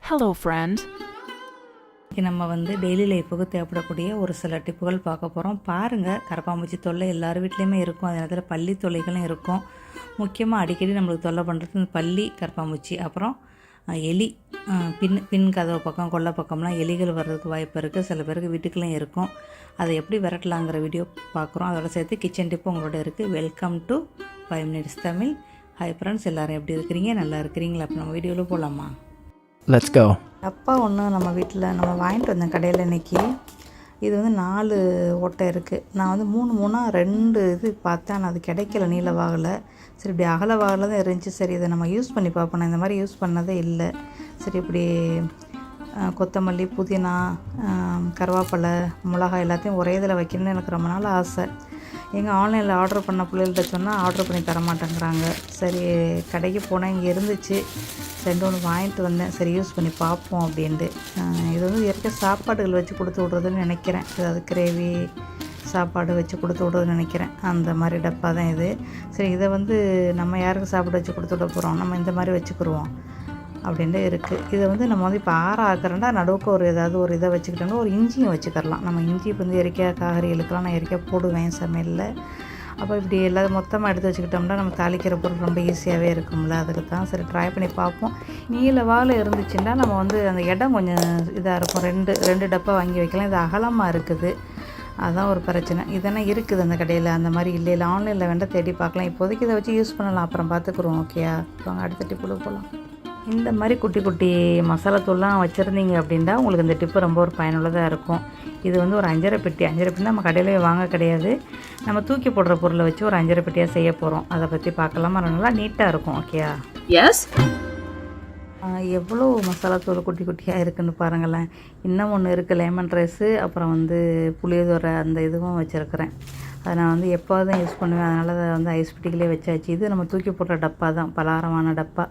Hello, friend. நம்ம daily லைஃபுக்கு தேவைப்படக்கூடிய ஒரு சில டிப்புகள் பார்க்க போகிறோம். பாருங்கள், கரப்பாம்பூச்சி தொல்லை எல்லார் வீட்லேயுமே இருக்கும். அதே நேரத்தில் பள்ளி தொல்லைகளும் இருக்கும். முக்கியமாக அடிக்கடி நம்மளுக்கு தொல்லை பண்ணுறது இந்த பள்ளி, கரப்பாம்பூச்சி, அப்புறம் எலி. பின் கதவு பக்கம், கொல்லை பக்கம்லாம் எலிகள் வர்றதுக்கு வாய்ப்பு இருக்குது. சில பேருக்கு வீட்டுக்குள்ளேயும் இருக்கும். அதை எப்படி விரட்டலாங்கிற வீடியோ பார்க்குறோம். அதோட சேர்த்து கிச்சன் டிப்பு உங்களோட இருக்குது. Welcome to 5 minutes Tamil. Hi friends, எல்லோரும் எப்படி இருக்கிறீங்க? நல்லா இருக்கிறீங்களா? அப்போ நம்ம வீடியோவில் போகலாமா? Let's go. அப்பா ஒன்று நம்ம வீட்டில் நம்ம வாங்கிட்டு வந்தேன் கடையில் இன்றைக்கி. இது 4 ஓட்டை இருக்குது. நான் 2 இது பார்த்தேன். ஆனால் அது கிடைக்கல, நீளவாகலை. சரி, இப்படி அகலவாகல தான் இருந்துச்சு. சரி, இதை நம்ம யூஸ் பண்ணி பார்ப்போம். நான் இந்த மாதிரி யூஸ் பண்ணதே இல்லை. சரி, இப்படி கொத்தமல்லி, புதினா, கருவேப்பிலை, மிளகாய் எல்லாத்தையும் ஒரே இதில் வைக்கணும்னு எனக்கு ரொம்ப நாள் ஆசை. எங்கள் ஆன்லைனில் ஆர்டர் பண்ண பிள்ளைகள்கிட்ட சொன்னால் ஆர்டர் பண்ணி தர மாட்டேங்கிறாங்க. சரி, கடைக்கு போனால் இங்கே இருந்துச்சு. 2 வாங்கிட்டு வந்தேன். சரி, யூஸ் பண்ணி பார்ப்போம் அப்படின்ட்டு. இது இயற்கை சாப்பாடுகள் வச்சு கொடுத்து விட்றதுன்னு நினைக்கிறேன். அதாவது கிரேவி சாப்பாடு வச்சு கொடுத்து விட்றதுன்னு நினைக்கிறேன். அந்த மாதிரி டப்பா தான் இது. சரி, இதை நம்ம யாருக்கு சாப்பாடு வச்சு கொடுத்து விட போகிறோம், நம்ம இந்த மாதிரி வச்சுக்கிடுவோம் அப்படின்ட்டு இருக்குது. இதை நம்ம இப்போ ஆறாக்குறேன்டா நடுவுக்கு ஏதாவது ஒரு இதை வச்சுக்கிட்டோம்னா ஒரு இஞ்சியும் வச்சுக்கலாம். நம்ம இஞ்சி எரிக்காய் காய்கறிகளுக்கெல்லாம் நான் எரிக்காய் போடுவேன் சமையலில். அப்போ இப்படி எல்லாரும் மொத்தமாக எடுத்து வச்சுக்கிட்டோம்னா நம்ம தாளிக்கிற பொருள் ரொம்ப ஈஸியாகவே இருக்கும்ல. அதுக்கு தான் சரி ட்ரை பண்ணி பார்ப்போம். நீளவால் இருந்துச்சுன்னா நம்ம அந்த இடம் கொஞ்சம் இதாக இருக்கும். ரெண்டு டப்பா வாங்கி வைக்கலாம். இது அகலமாக இருக்குது, அதுதான் ஒரு பிரச்சனை. இதெல்லாம் இருக்குது அந்த கடையில். அந்த மாதிரி இல்லை, ஆன்லைனில் வேண்டாம் தேடி பார்க்கலாம். இப்போதைக்கு இதை வச்சு யூஸ் பண்ணலாம், அப்புறம் பார்த்துக்குருவோம். ஓகேயா? இப்போ அடுத்த டிப்புல போகலாம். இந்த மாதிரி குட்டி குட்டி மசாலா தூள்லாம் வச்சுருந்தீங்க அப்படின்னா உங்களுக்கு இந்த டிப்பு ரொம்ப ஒரு பயனுள்ளதாக இருக்கும். இது ஒரு 5.5 பெட்டி. 5.5 பெட்டி நம்ம கடையிலே வாங்க கிடையாது. நம்ம தூக்கி போடுற பொருளை வச்சு ஒரு 5.5 பெட்டியாக செய்ய போகிறோம். அதை பற்றி பார்க்கலாமா? நல்லா நீட்டாக இருக்கும். ஓகேயா? Yes. எவ்வளோ மசாலா தூள் குட்டி குட்டியாக இருக்குதுன்னு பாருங்களேன். இன்னும் ஒன்று இருக்குது, லெமன் ரைஸு, அப்புறம் புளியோதரை அந்த இதுவும் வச்சுருக்கிறேன். அதை நான் எப்போது தான் யூஸ் பண்ணுவேன். அதனால் அதை ஐஸ் பெட்டிகளே வச்சாச்சு. இது நம்ம தூக்கி போடுற டப்பா தான், பலகாரமான டப்பா.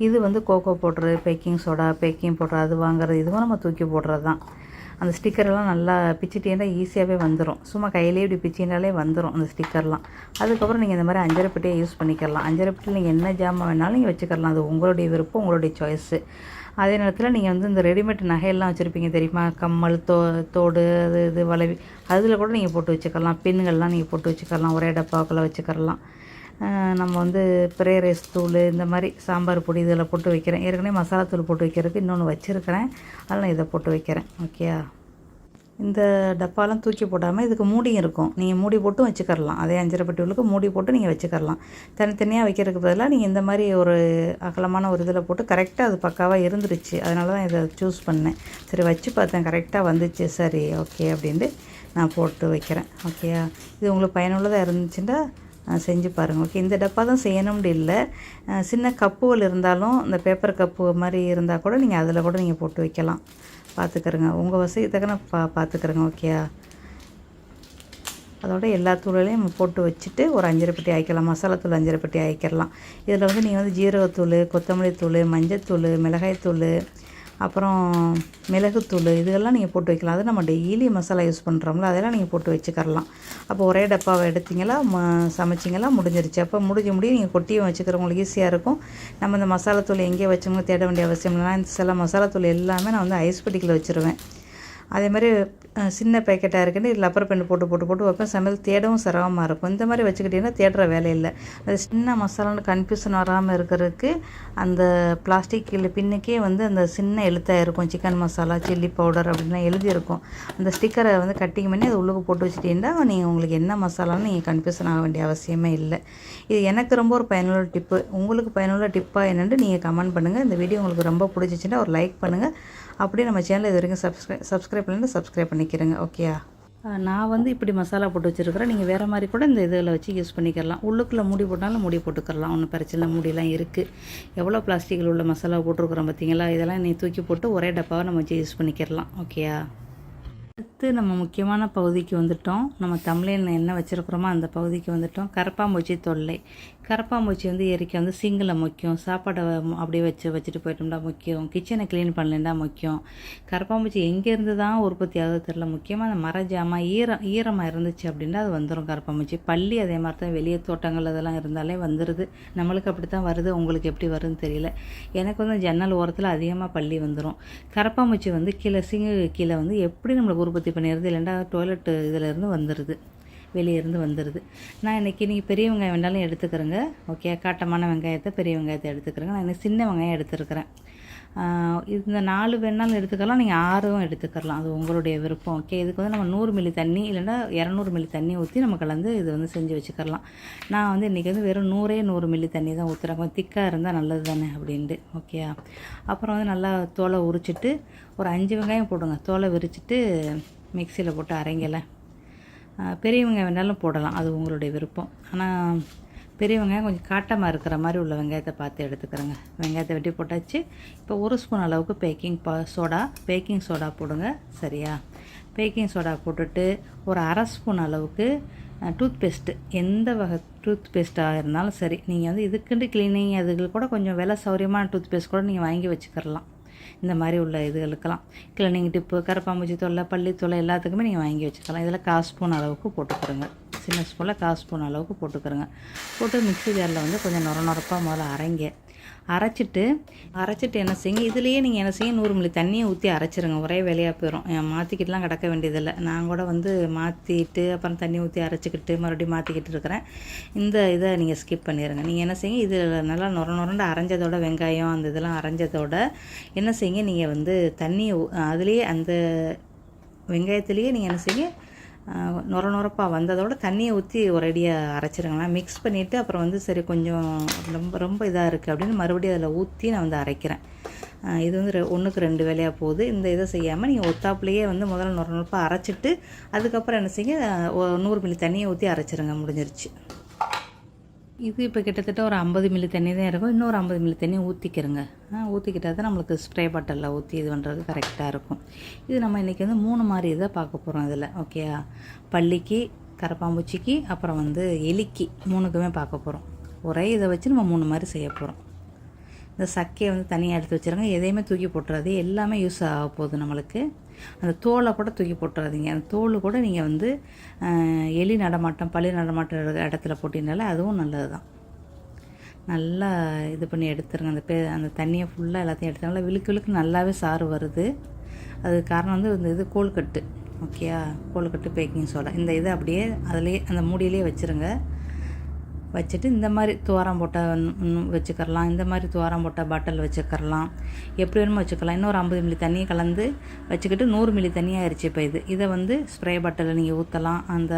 இது cocoa powder, baking soda, baking powder அது வாங்குறது. இதுவும் நம்ம தூக்கி போடுறது தான். அந்த ஸ்டிக்கரெல்லாம் நல்லா பிச்சிட்டேன்னா ஈஸியாகவே வந்துடும். சும்மா கையிலே இப்படி பிச்சினாலே வந்துடும் அந்த ஸ்டிக்கர்லாம். அதுக்கப்புறம் நீங்கள் இந்த மாதிரி 5.5 பெட்டியை யூஸ் பண்ணிக்கலாம். 5.5 பெட்டியில் நீங்கள் என்ன ஜாமான் வேணாலும் நீங்கள் வச்சுக்கலாம். அது உங்களுடைய விருப்பம், உங்களுடைய சாய்ஸு. அதே நேரத்தில் நீங்கள் இந்த ரெடிமேட் நகையெல்லாம் வச்சுருப்பீங்க தெரியுமா? கம்மல், தோடு, இது வளைவி, அதில் கூட நீங்கள் போட்டு வச்சுக்கலாம். பின்னுகள்லாம் நீங்கள் போட்டு வச்சுக்கலாம். ஒரே டப்பாவுக்குள்ளே வச்சுக்கலாம். நம்ம ப்ரே ரைஸ் தூள், இந்த மாதிரி சாம்பார் பொடி இதில் போட்டு வைக்கிறேன். ஏற்கனவே மசாலா தூள் போட்டு வைக்கிறதுக்கு இன்னொன்று வச்சுருக்கிறேன். அதெல்லாம் இதை போட்டு வைக்கிறேன். ஓகேயா? இந்த டப்பாலாம் தூக்கி போடாமல் இதுக்கு மூடியும் இருக்கும். நீங்கள் மூடி போட்டும் வச்சுக்கலாம். அதே 5.5 பெட்டி உள்ளுக்கு மூடி போட்டு நீங்கள் வச்சுக்கலாம். தனித்தனியாக வைக்கிறதுக்கு பதிலாக நீங்கள் இந்த மாதிரி ஒரு அகலமான ஒரு இதில் போட்டு கரெக்டாக அது பக்காவாக இருந்துருச்சு. அதனால தான் இதை சூஸ் பண்ணேன். சரி, வச்சு பார்த்தேன், கரெக்டாக வந்துச்சு. சரி, ஓகே அப்படின்ட்டு நான் போட்டு வைக்கிறேன். ஓகேயா? இது உங்களுக்கு பயனுள்ளதாக இருந்துச்சுன்னா செஞ்சு பாருங்கள். ஓகே, இந்த டப்பா தான் செய்யணும்னு இல்லை. சின்ன கப்புகள் இருந்தாலும் இந்த பேப்பர் கப்பு மாதிரி இருந்தால் கூட நீங்கள் அதில் கூட நீங்கள் போட்டு வைக்கலாம். பார்த்துக்கிறங்க, உங்கள் வசதித்தக்கன பார்த்துக்கிறங்க. ஓகேயா? அதோட எல்லா தூளையும் நம்ம போட்டு வச்சுட்டு ஒரு 5.5 பெட்டி ஆக்கிக்கலாம். மசாலா தூள் 5.5 பெட்டி ஆக்கிடலாம். இதில் நீங்கள் ஜீரகத்தூள், கொத்தமல்லி தூள், மஞ்சத்தூள், மிளகாய்த்தூள், அப்புறம் மிளகுத்தூள், இதெல்லாம் நீங்கள் போட்டு வைக்கலாம். அது நம்ம டெய்லி மசாலா யூஸ் பண்ணுறோம்ல, அதெல்லாம் நீங்கள் போட்டு வச்சுக்கலாம். அப்போ ஒரே டப்பாவை எடுத்திங்களா, சமைச்சிங்களா, முடிஞ்சிருச்சு. அப்போ முடிஞ்ச நீங்கள் கொட்டியும் வச்சுக்கிறவங்களுக்கு ஈஸியாக இருக்கும். நம்ம இந்த மசாலா தூள் எங்கேயே வச்சோம்னா தேட வேண்டிய அவசியம் இல்லைனா இந்த சில மசாலா தூள் எல்லாமே நான் ஐஸ் பெட்டிக்கில் வச்சுருவேன். அதே மாதிரி சின்ன பேக்கெட்டாக இருக்குன்னு இதில் ரப்பர் பெண்டு போட்டு வைப்பேன். சமையல் தேடவும் சிரமமாக இருக்கும். இந்த மாதிரி வச்சுக்கிட்டிங்கன்னா தேடுற வேலை இல்லை. அது சின்ன மசாலான்னு கன்ஃபியூஷன் வராமல் இருக்கிறதுக்கு அந்த பிளாஸ்டிக்கில் பின்னுக்கே அந்த சின்ன எழுத்தாக இருக்கும். சிக்கன் மசாலா, சில்லி பவுடர் அப்படின்லாம் எழுதியிருக்கும். அந்த ஸ்டிக்கரை கட்டிங் பண்ணி அது உள்ளுக்கு போட்டு வச்சுட்டிங்கன்னா நீங்கள் உங்களுக்கு என்ன மசாலான்னு நீங்கள் கன்ஃபியூஷன் ஆக வேண்டிய அவசியமே இல்லை. இது எனக்கு ரொம்ப ஒரு பயனுள்ள டிப்பு. உங்களுக்கு பயனுள்ள டிப்பாக என்னென்னு நீங்கள் கமெண்ட் பண்ணுங்கள். இந்த வீடியோ உங்களுக்கு ரொம்ப பிடிச்சிச்சின்னா ஒரு லைக் பண்ணுங்கள். அப்படியே நம்ம சேனல் இது வரைக்கும் சப்ஸ்கிரைப் பண்ணி சப்ஸ்கிரைப் பண்ணிக்கிறேங்க. ஓகேயா? நான் இப்படி மசாலா போட்டு வச்சுருக்கிறேன். நீங்கள் வேறு மாதிரி கூட இந்த இதில் வச்சு யூஸ் பண்ணிக்கலாம். உள்ளுக்குள்ளே மூடி போட்டாலும் மூடி போட்டுக்கலாம். ஒன்றும் பிரச்சனை, மூடிலாம் இருக்குது. எவ்வளோ பிளாஸ்டிக்கில் உள்ள மசாலா போட்டிருக்கிறோம் பார்த்தீங்களா? இதெல்லாம் நீ தூக்கி போட்டு ஒரே டப்பாவை நம்ம வச்சு யூஸ் பண்ணிக்கிறலாம். ஓகேயா? அடுத்து நம்ம முக்கியமான பகுதிக்கு வந்துட்டோம். நம்ம தமிழில் என்ன வச்சுருக்குறோமோ அந்த பகுதிக்கு வந்துட்டோம். கரப்பாம்பூச்சி தொல்லை. கரப்பாம்பூச்சி வந்து எரிக்க வந்து சிங்கில் முக்கியம், சாப்பாடை அப்படியே வச்சுட்டு போயிட்டோம்னா முக்கியம், கிச்சனை க்ளீன் பண்ணலன்னா முக்கியம். கரப்பாம்பூச்சி எங்கேருந்து தான் உற்பத்தி ஆகுது தெரில. முக்கியமாக அந்த மர ஜாமான் ஈரமாக இருந்துச்சு அப்படின்னா அது வந்துடும் கரப்பாம்பூச்சி. பள்ளி அதே மாதிரி தான், வெளியே தோட்டங்கள் அதெல்லாம் இருந்தாலே வந்துடுது. நம்மளுக்கு அப்படி தான் வருது, உங்களுக்கு எப்படி வருதுன்னு தெரியல. எனக்கு வந்து ஜன்னல் ஓரத்தில் அதிகமாக பள்ளி வந்துடும். கரப்பாம்பூச்சி வந்து கீழே வந்து எப்படி நம்மளுக்கு உற்பத்தி பண்ணிடுது, இல்லைன்னா டாய்லெட்டு இதிலேருந்து வந்துடுது, வெளியே இருந்து வந்துடுது. நான் இன்றைக்கி நீங்கள் பெரிய வெங்காயம் வேணாலும் எடுத்துக்கிறேங்க. ஓகே, காட்டமான வெங்காயத்தை பெரிய வெங்காயத்தை எடுத்துக்கிறேங்க. நான் இன்னும் சின்ன வெங்காயம் எடுத்துருக்கிறேன். இந்த 4 வேணாலும் எடுத்துக்கலாம், நீங்கள் 6ம் எடுத்துக்கலாம், அது உங்களுடைய விருப்பம். ஓகே, இதுக்கு வந்து நம்ம 100 மில்லி தண்ணி இல்லைன்னா 200 மில்லி தண்ணி ஊற்றி நம்ம கலந்து இது வந்து செஞ்சு வச்சுக்கலாம். நான் வந்து இன்றைக்கி வந்து வெறும் 100 மில்லி தண்ணி தான் ஊற்றுறேன், கொஞ்சம் திக்காக இருந்தால் நல்லது தானே அப்படின்ட்டு. ஓகே, அப்புறம் வந்து நல்லா தோலை உரிச்சிட்டு ஒரு 5 வெங்காயம் போடுங்க. தோலை விரிச்சிட்டு மிக்சியில் போட்டு அரைங்கலை. பெரிய வெங்காயம் வேணாலும் போடலாம், அது உங்களுடைய விருப்பம். ஆனால் பெரிய வெங்காயம் கொஞ்சம் காட்டமாக இருக்கிற மாதிரி உள்ள வெங்காயத்தை பார்த்து எடுத்துக்கிறேங்க. வெங்காயத்தை வெட்டி போட்டாச்சு. இப்போ 1 ஸ்பூன் அளவுக்கு பேக்கிங் சோடா போடுங்க. சரியா? பேக்கிங் சோடா போட்டுட்டு ஒரு 1/2 ஸ்பூன் அளவுக்கு டூத் பேஸ்ட்டு, எந்த வகை டூத் பேஸ்ட்டாக இருந்தாலும் சரி, நீங்கள் வந்து இதுக்குண்டு க்ளீனிங் அதுக்கு கூட கொஞ்சம் விலை சௌரியமான டூத் பேஸ்ட் கூட நீங்கள் வாங்கி வச்சுக்கிறலாம். இந்த மாதிரி உள்ள இதுகளுக்கெல்லாம் கிளீனிங் டிப்பு, கரப்பாம்பூச்சி தொல்லை, பள்ளி தொல்லை எல்லாத்துக்குமே நீங்கள் வாங்கி வச்சுக்கலாம். இதில் 1/4 ஸ்பூன் அளவுக்கு போட்டுக்கிறோங்க. சின்ன ஸ்பூனில் 1/4 ஸ்பூன் அளவுக்கு போட்டுக்கிறோங்க. போட்டு மிக்ஸி ஜாரில் வந்து கொஞ்சம் நொரப்பாக முதல்ல அரைச்சிட்டு என்ன செய்யுங்க, இதுலேயே நீங்கள் என்ன செய்யுங்க, 100 மில்லி தண்ணியை ஊற்றி அரைச்சிருங்க. ஒரே வேலையாக போயிடும். மாற்றிக்கிட்டுலாம் கிடக்க வேண்டியதில்லை. நான் கூட வந்து மாற்றிட்டு அப்புறம் தண்ணி ஊற்றி அரைச்சிக்கிட்டு மறுபடியும் மாற்றிக்கிட்டு இருக்கிறேன். இந்த இதை நீங்கள் ஸ்கிப் பண்ணிடுங்க. நீங்கள் என்ன செய்யுங்க, இது நல்லா நொரண்டு அரைஞ்சதோட, வெங்காயம் அந்த இதெல்லாம் அரைஞ்சதோட என்ன செய்யுங்க, நீங்கள் வந்து தண்ணியை அதுலேயே அந்த வெங்காயத்துலேயே நீங்கள் என்ன செய்யுங்க, நொரப்பாக வந்ததோட தண்ணியை ஊற்றி ஒரேடியாக அரைச்சிருங்களா. மிக்ஸ் பண்ணிவிட்டு அப்புறம் வந்து சரி கொஞ்சம் ரொம்ப இதாக இருக்குது அப்படின்னு மறுபடியும் அதில் ஊற்றி நான் வந்து அரைக்கிறேன். இது வந்து 1க்கு 2 வேலையாக போகுது. இந்த இதை செய்யாமல் நீங்கள் ஒத்தாப்புலேயே வந்து முதல்ல நொரப்பாக அரைச்சிட்டு அதுக்கப்புறம் என்ன செய்யுங்க, 100 மில்லி தண்ணியை ஊற்றி அரைச்சிருங்க. முடிஞ்சிருச்சு. இது இப்போ கிட்டத்தட்ட ஒரு 50 மில்லி தண்ணி தான் இருக்கும். இன்னொரு 50 மில்லி தண்ணி ஊற்றிக்கிறோங்க. ஊற்றிக்கிட்டால் தான் நம்மளுக்கு ஸ்ப்ரே பாட்டிலில் ஊற்றி இது பண்ணுறது கரெக்டாக இருக்கும். இது நம்ம இன்றைக்கி வந்து 3 மாதிரி இதை பார்க்க போகிறோம் இதில். ஓகே, பள்ளிக்கு, கரப்பாம்பூச்சிக்கு, அப்புறம் வந்து எலிக்கு 3க்குமே பார்க்க போகிறோம். ஒரே இதை வச்சு நம்ம 3 மாதிரி செய்ய போகிறோம். இந்த சக்கையை வந்து தனியாக எடுத்து வச்சுருங்க. எதையுமே தூக்கி போட்டுறாது, எல்லாமே யூஸ் ஆக போகுது நம்மளுக்கு. அந்த தோலை கூட தூக்கி போட்டுறாதீங்க. அந்த தோல் கூட நீங்கள் வந்து எலி நடமாட்டம், பள்ளி நடமாட்டம் இடத்துல போட்டிங்கனால அதுவும் நல்லது தான். நல்லா இது பண்ணி எடுத்துருங்க. அந்த தண்ணியை ஃபுல்லாக எல்லாத்தையும் எடுத்துனால விழுக்கு நல்லாவே சாறு வருது. அது காரணம் வந்து இந்த இது கோல்கட்டு. ஓகேயா, கோல்கட்டு, பேக்கிங் சோடா, இந்த இதை அப்படியே அதிலே அந்த மூடியிலே வச்சுருங்க. வச்சுட்டு இந்த மாதிரி துவாரம் போட்டால் வச்சுக்கிறலாம், இந்த மாதிரி துவாரம் போட்டால் பாட்டில் வச்சுக்கிறலாம், எப்படி வேணுமோ வச்சுக்கலாம். இன்னொரு 50 மில்லி தண்ணியை கலந்து வச்சுக்கிட்டு 100 மில்லி தண்ணியாக ஆயிடுச்சு. இப்போ இதை வந்து ஸ்ப்ரே பாட்டிலில் நீங்கள் ஊற்றலாம். அந்த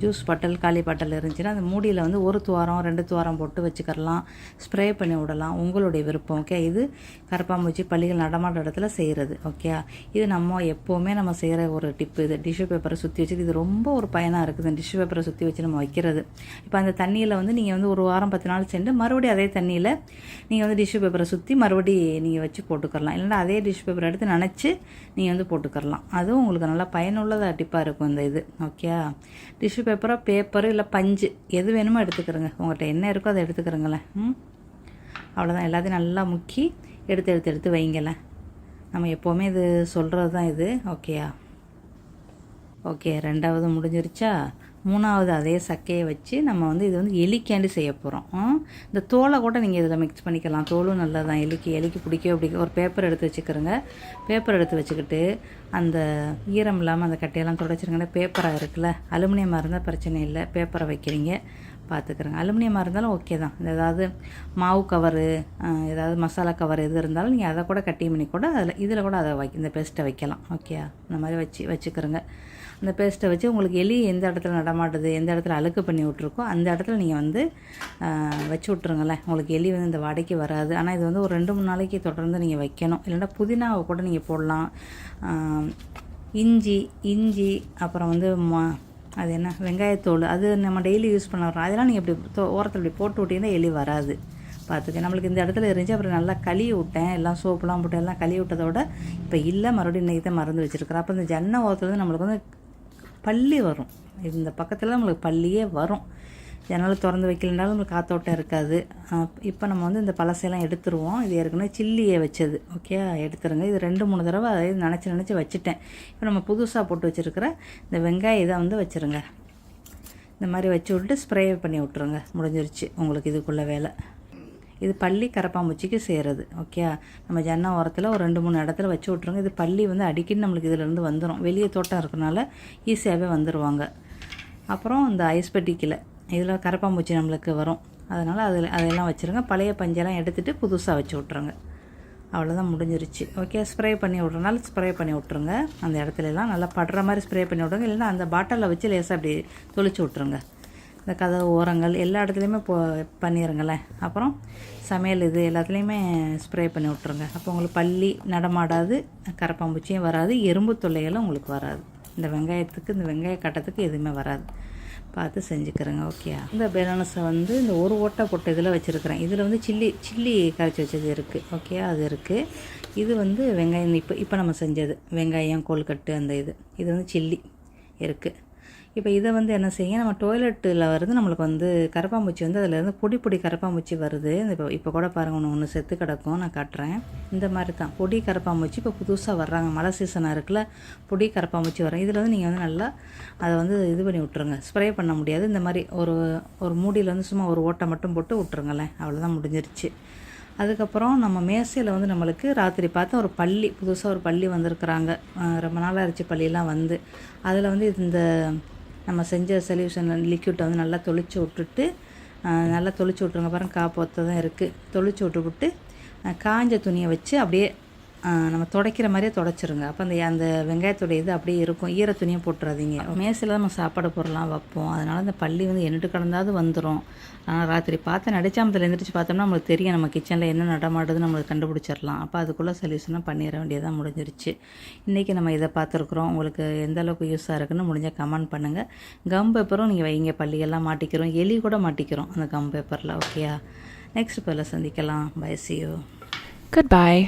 ஜூஸ் பாட்டில், காலி பாட்டில் இருந்துச்சுன்னா அந்த மூடியில் வந்து 1 துவாரம் 2 துவாரம் போட்டு வச்சுக்கிறலாம். ஸ்ப்ரே பண்ணி விடலாம், உங்களுடைய விருப்பம். ஓகே, இது கரப்பாம்பூச்சி பள்ளிகள் நடமாட்ட இடத்துல செய்கிறது. ஓகே, இது நம்ம எப்போவுமே நம்ம செய்கிற ஒரு டிப்பு. இது டிஷ்யூ பேப்பரை சுற்றி வச்சுட்டு இது ரொம்ப ஒரு பயனாக இருக்குது. இந்த டிஷ்யூ பேப்பரை சுற்றி வச்சு நம்ம வைக்கிறது. இப்போ அந்த தண்ணியில் வந்து நீங்கள் வந்து 1 வாரம் 10 நாள் சென்று மறுபடியும் அதே தண்ணியில் நீங்கள் வந்து டிஷ்யூ பேப்பரை சுற்றி மறுபடியும் நீங்கள் வச்சு போட்டுக்கலாம். இல்லைன்னா அதே டிஷ்யூ பேப்பரை எடுத்து நனைச்சி நீங்கள் வந்து போட்டுக்கலாம். அதுவும் உங்களுக்கு நல்லா பயனுள்ளதாக டிப்பாக இருக்கும் இந்த இது. ஓகே, டிஷ்யூ பேப்பரு இல்லை பஞ்சு எது வேணுமோ எடுத்துக்கிறோங்க. உங்கள்கிட்ட என்ன இருக்கோ அதை எடுத்துக்கிறோங்களேன். அவ்வளோதான். எல்லாத்தையும் நல்லா முக்கி எடுத்து வைங்களேன். நம்ம எப்போவுமே இது சொல்கிறது தான் இது. ஓகேயா? ஓகே, 2வது முடிஞ்சிருச்சா? 3வது அதே சக்கையை வச்சு நம்ம வந்து இது வந்து எலிக்காண்டி செய்ய போகிறோம். இந்த தோலை கூட நீங்கள் இதில் மிக்ஸ் பண்ணிக்கலாம். தோலும் நல்லது தான். எலிக்கு பிடிக்க ஒரு பேப்பர் எடுத்து வச்சுக்கிறோங்க. பேப்பர் எடுத்து வச்சுக்கிட்டு அந்த ஈரம் இல்லாமல் அந்த கட்டையெல்லாம் துடைச்சிருங்கன்னா பேப்பராக இருக்குல்ல, அலுமினியமாக இருந்தால் பிரச்சனை இல்லை, பேப்பரை வைக்கிறீங்க பார்த்துக்கிறேங்க. அலுமினியமாக இருந்தாலும் ஓகே தான். ஏதாவது மாவு கவரு, ஏதாவது மசாலா கவர் எது இருந்தாலும் நீங்கள் அதை கூட கட்டி பண்ணி கூட இதில் கூட அதை இந்த பேஸ்ட்டை வைக்கலாம். ஓகே, இந்த மாதிரி வச்சுக்கிறோங்க. அந்த பேஸ்ட்டை வச்சு உங்களுக்கு எலி எந்த இடத்துல நடமாட்டுது, எந்த இடத்துல அழுக்கு பண்ணி விட்ருக்கோ அந்த இடத்துல நீங்கள் வந்து வச்சு விட்ருங்களேன். உங்களுக்கு எலி வந்து இந்த வாடைக்கு வராது. ஆனால் இது வந்து ஒரு 2-3 நாளைக்கு தொடர்ந்து நீங்கள் வைக்கணும். இல்லைன்னா புதினாவை கூட நீங்கள் போடலாம். இஞ்சி அப்புறம் வந்து அது என்ன, வெங்காயத்தோல், அது நம்ம டெய்லி யூஸ் பண்ண வரோம். அதெல்லாம் நீங்கள் இப்படி ஓரத்தில் இப்படி போட்டு விட்டிங்கன்னா எலி வராது. பார்த்துக்க. நம்மளுக்கு இந்த இடத்துல இருந்துச்சு. அப்புறம் நல்லா கழுவி விட்டேன், எல்லாம் சோப்புலாம் போட்டு எல்லாம் கழுவி விட்டதோட இப்போ இல்லை, மறுபடியும் இன்றைக்கி தான் மறந்து வச்சுருக்கிறேன். அப்போ இந்த ஜன்னல் ஓரத்தில் வந்து நம்மளுக்கு வந்து பல்லி வரும். இந்த பக்கத்தில் நம்மளுக்கு பல்லியே வரும். ஜன்னல் திறந்து வைக்கலனாலும் உங்களுக்கு காற்றோட்டம் இருக்காது. இப்போ நம்ம வந்து இந்த பழசையெல்லாம் எடுத்துருவோம். இது ஏற்கனவே சில்லியை வச்சது. ஓகே, எடுத்துருங்க. இது 2-3 தடவை அதாவது நினச்சி வச்சுட்டேன். இப்போ நம்ம புதுசாக போட்டு வச்சுருக்கிற இந்த வெங்காயம் இதை வந்து வச்சுருங்க. இந்த மாதிரி வச்சு விட்டு ஸ்ப்ரே பண்ணி விட்ருங்க. முடிஞ்சிருச்சு உங்களுக்கு இதுக்குள்ளே வேலை. இது பள்ளி கரப்பாம்பூச்சிக்கு செய்கிறது. ஓகே, நம்ம ஜன்னல் ஓரத்தில் ஒரு 2-3 இடத்துல வச்சு விட்ருங்க. இது பள்ளி வந்து அடிக்கடி நம்மளுக்கு இதிலேருந்து வந்துடும். வெளியே தோட்டம் இருக்கனால ஈஸியாகவே வந்துடுவாங்க. அப்புறம் இந்த ஐஸ் பெட்டிக்கில் இதில் கரப்பாம்பூச்சி நம்மளுக்கு வரும். அதனால் அதெல்லாம் வச்சுருங்க. பழைய பஞ்செல்லாம் எடுத்துகிட்டு புதுசாக வச்சு விட்ருங்க. அவ்வளோதான், முடிஞ்சிருச்சு. ஓகே, ஸ்ப்ரே பண்ணி விட்றனால ஸ்ப்ரே பண்ணி விட்ருங்க. அந்த இடத்துலலாம் நல்லா படுற மாதிரி ஸ்ப்ரே பண்ணி விட்ருங்க. இல்லைன்னா அந்த பாட்டிலில் வச்சு லேசாக அப்படி தொளிச்சு விட்ருங்க. இந்த கதவு ஓரங்கள் எல்லா இடத்துலையுமே பண்ணிடுங்களேன். அப்புறம் சமையல் இது எல்லாத்துலேயுமே ஸ்ப்ரே பண்ணி விட்ருங்க. அப்போ உங்களுக்கு பள்ளி நடமாடாது, கரப்பாம்பூச்சியும் வராது, எறும்பு தொல்லைகளும் உங்களுக்கு வராது. இந்த வெங்காயத்துக்கு இந்த வெங்காய கட்டத்துக்கு எதுவுமே வராது. பார்த்து செஞ்சுக்கிறேங்க. ஓகே, இந்த பெலனஸை வந்து இந்த ஒரு ஓட்டை போட்ட இதில் வச்சுருக்கிறேன். இதில் வந்து சில்லி கரைச்சி வச்சது இருக்குது. ஓகே, அது இருக்குது. இது வந்து வெங்காயம் இப்போ நம்ம செஞ்சது வெங்காயம் கோல்கட்டு அந்த இது வந்து சில்லி இருக்குது. இப்போ இதை வந்து என்ன செய்யுங்க, நம்ம டாய்லெட்டில் வருது நம்மளுக்கு வந்து கரப்பாம்பூச்சி வந்து அதிலேருந்து பொடி கரப்பாம்பூச்சி வருது. இப்போ கூட பாருங்கள், ஒன்று செத்து கிடக்கும், நான் காட்டுறேன். இந்த மாதிரி தான் பொடி கரப்பாம்பூச்சி இப்போ புதுசாக வர்றாங்க. மழை சீசனாக இருக்குல்ல, பொடி கரப்பாம்பூச்சி வரும். இதில் வந்து நீங்கள் வந்து நல்லா அதை வந்து இது பண்ணி விட்ருங்க. ஸ்ப்ரே பண்ண முடியாது. இந்த மாதிரி ஒரு மூடியில் வந்து சும்மா ஒரு ஓட்டை மட்டும் போட்டு விட்ருங்களேன். அவ்வளோதான், முடிஞ்சிருச்சு. அதுக்கப்புறம் நம்ம மேசையில் வந்து நம்மளுக்கு ராத்திரி பார்த்து ஒரு பள்ளி புதுசாக ஒரு பள்ளி வந்திருக்கிறாங்க. ரொம்ப நாளாக இருந்துச்சு பள்ளியெல்லாம் வந்து. அதில் வந்து இந்த நம்ம செஞ்ச சொல்யூஷன் லிக்விட்டை வந்து நல்லா தொளிச்சு விட்டுட்டு நல்லா தொளிச்சு விட்ருங்க. பாருங்கள், காப்பொத்த தான் இருக்குது. தொளிச்சு விட்டு காஞ்ச துணியை வச்சு அப்படியே நம்ம துடைக்கிற மாதிரியே துடைச்சிருங்க. அப்போ அந்த வெங்காயத்தோடைய இது அப்படியே இருக்கும். ஈர துணியை போட்டுறாதீங்க. மேசையில் நம்ம சாப்பாடு பொருள்லாம் வைப்போம். அதனால் அந்த பள்ளி வந்து என்னட்டு கிடந்தாது வந்துடும். ஆனால் ராத்திரி பார்த்து நடிச்சாமத்தில் எழுந்திரிச்சு பார்த்தோம்னா நம்மளுக்கு தெரியும் நம்ம கிச்சனில் என்ன நடமாடுதுன்னு நம்மளுக்கு கண்டுபிடிச்சிடலாம். அப்போ அதுக்குள்ளே சொல்யூஷனாக பண்ணிட வேண்டியதாக முடிஞ்சிருச்சு. இன்றைக்கி நம்ம இதை பார்த்துருக்குறோம். உங்களுக்கு எந்த அளவுக்கு யூஸாக இருக்குன்னு முடிஞ்சால் கமெண்ட் பண்ணுங்கள். கம் பேப்பரும் நீங்கள் வைங்க. பள்ளியெல்லாம் மாட்டிக்கிறோம், எலி கூட மாட்டிக்கிறோம் அந்த கம் பேப்பரில். ஓகேயா, நெக்ஸ்ட் பேரில் சந்திக்கலாம். Bye, see you. Goodbye.